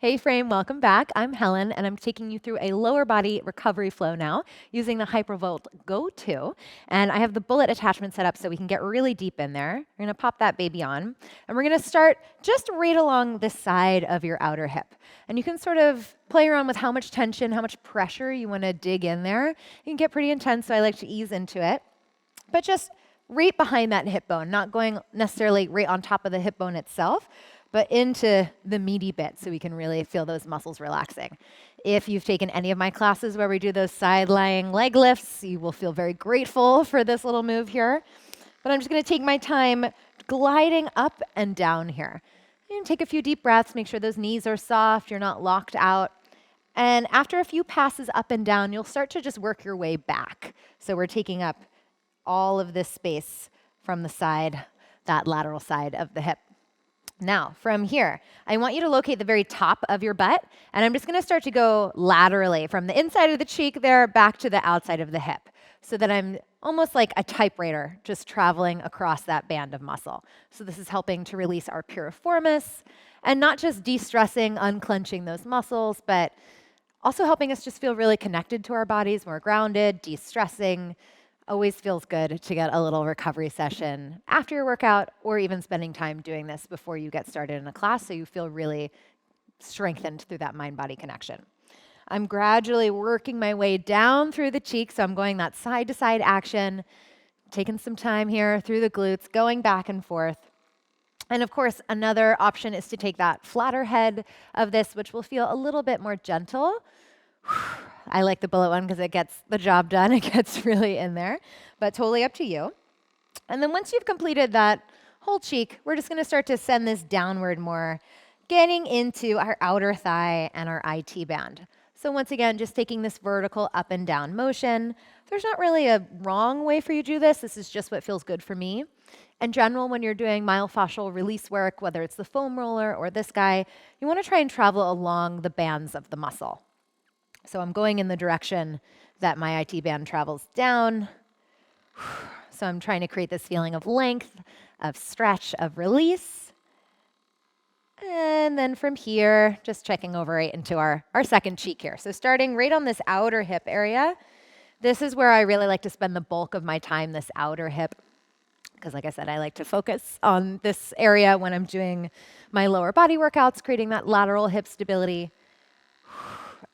Hey Frame, welcome back. I'm Helen and I'm taking you through a lower body recovery flow now using the Hypervolt Go 2. And I have the bullet attachment set up so we can get really deep in there. We're gonna pop that baby on and we're gonna start just right along the side of your outer hip. And you can sort of play around with how much tension, how much pressure you wanna dig in there. It can get pretty intense, so I like to ease into it. But just right behind that hip bone, not going necessarily right on top of the hip bone itself, but into the meaty bit so we can really feel those muscles relaxing. If you've taken any of my classes where we do those side-lying leg lifts, you will feel very grateful for this little move here. But I'm just gonna take my time gliding up and down here. And take a few deep breaths, make sure those knees are soft, you're not locked out. And after a few passes up and down, you'll start to just work your way back. So we're taking up all of this space from the side, that lateral side of the hip. Now, from here, I want you to locate the very top of your butt, and I'm just gonna start to go laterally from the inside of the cheek there back to the outside of the hip, so that I'm almost like a typewriter just traveling across that band of muscle. So this is helping to release our piriformis, and not just de-stressing, unclenching those muscles, but also helping us just feel really connected to our bodies, more grounded, de-stressing. Always feels good to get a little recovery session after your workout or even spending time doing this before you get started in a class so you feel really strengthened through that mind-body connection. I'm gradually working my way down through the cheek, so I'm going that side-to-side action, taking some time here through the glutes, going back and forth. And of course, another option is to take that flatter head of this, which will feel a little bit more gentle. I like the bullet one because it gets the job done. It gets really in there, but totally up to you. And then once you've completed that whole cheek, we're just going to start to send this downward more, getting into our outer thigh and our IT band. So once again, just taking this vertical up and down motion. There's not really a wrong way for you to do this. This is just what feels good for me. In general, when you're doing myofascial release work, whether it's the foam roller or this guy, you want to try and travel along the bands of the muscle. So I'm going in the direction that my IT band travels down. So I'm trying to create this feeling of length, of stretch, of release. And then from here, just checking over right into our second cheek here. So starting right on this outer hip area, this is where I really like to spend the bulk of my time, this outer hip. Because like I said, I like to focus on this area when I'm doing my lower body workouts, creating that lateral hip stability.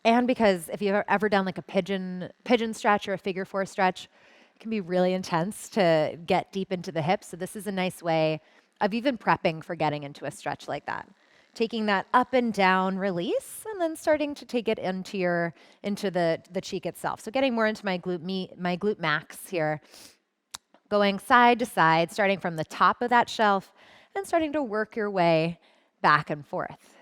And because if you've ever done like a pigeon stretch or a figure four stretch, it can be really intense to get deep into the hips. So this is a nice way of even prepping for getting into a stretch like that. Taking that up and down release and then starting to take it into the cheek itself. So getting more into my glute max here. Going side to side, starting from the top of that shelf and starting to work your way back and forth.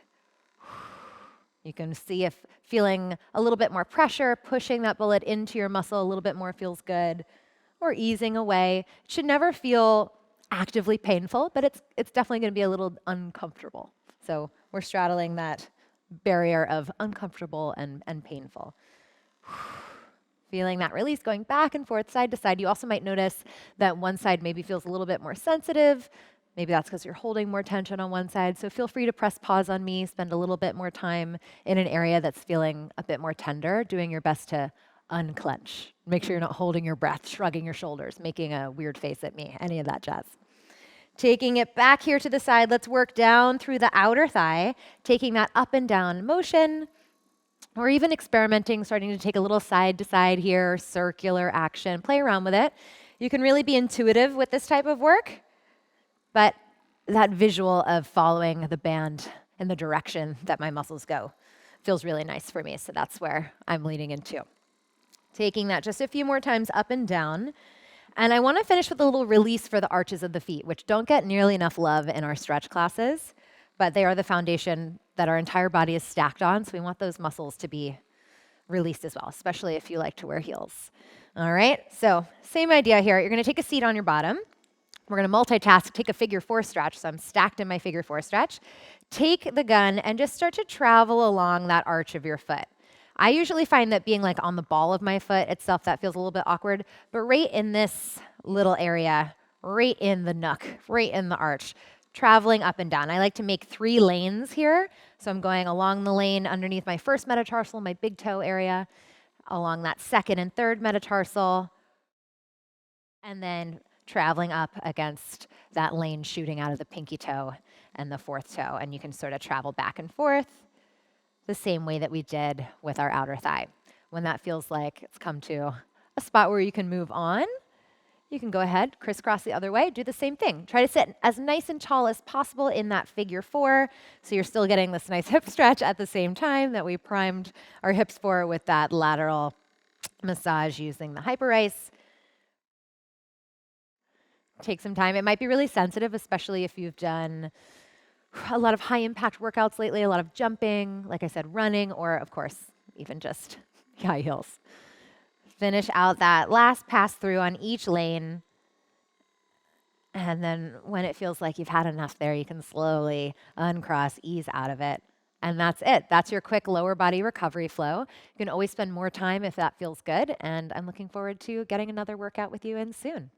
You can see if feeling a little bit more pressure, pushing that bullet into your muscle a little bit more feels good, or easing away. It should never feel actively painful, but it's definitely going to be a little uncomfortable. So we're straddling that barrier of uncomfortable and painful. Feeling that release, going back and forth, side to side. You also might notice that one side maybe feels a little bit more sensitive. Maybe that's because you're holding more tension on one side. So feel free to press pause on me, spend a little bit more time in an area that's feeling a bit more tender, doing your best to unclench. Make sure you're not holding your breath, shrugging your shoulders, making a weird face at me, any of that jazz. Taking it back here to the side, let's work down through the outer thigh, taking that up and down motion, or even experimenting, starting to take a little side to side here, circular action, play around with it. You can really be intuitive with this type of work. But that visual of following the band in the direction that my muscles go feels really nice for me. So that's where I'm leaning into. Taking that just a few more times up and down. And I want to finish with a little release for the arches of the feet, which don't get nearly enough love in our stretch classes, but they are the foundation that our entire body is stacked on. So we want those muscles to be released as well, especially if you like to wear heels. All right, so same idea here. You're going to take a seat on your bottom. We're going to multitask, take a figure four stretch. So I'm stacked in my figure four stretch. Take the gun and just start to travel along that arch of your foot. I usually find that being like on the ball of my foot itself, that feels a little bit awkward. But right in this little area, right in the nook, right in the arch, traveling up and down. I like to make 3 lanes here. So I'm going along the lane underneath my first metatarsal, my big toe area, along that second and third metatarsal, and then traveling up against that lane shooting out of the pinky toe and the fourth toe. And you can sort of travel back and forth the same way that we did with our outer thigh. When that feels like it's come to a spot where you can move on, you can go ahead, crisscross the other way, do the same thing. Try to sit as nice and tall as possible in that figure 4, so you're still getting this nice hip stretch at the same time that we primed our hips for with that lateral massage using the HYPERICE. Take some time. It might be really sensitive, especially if you've done a lot of high impact workouts lately, a lot of jumping, like I said, running, or of course, even just high heels. Finish out that last pass through on each lane. And then when it feels like you've had enough there, you can slowly uncross, ease out of it. And that's it. That's your quick lower body recovery flow. You can always spend more time if that feels good. And I'm looking forward to getting another workout with you in soon.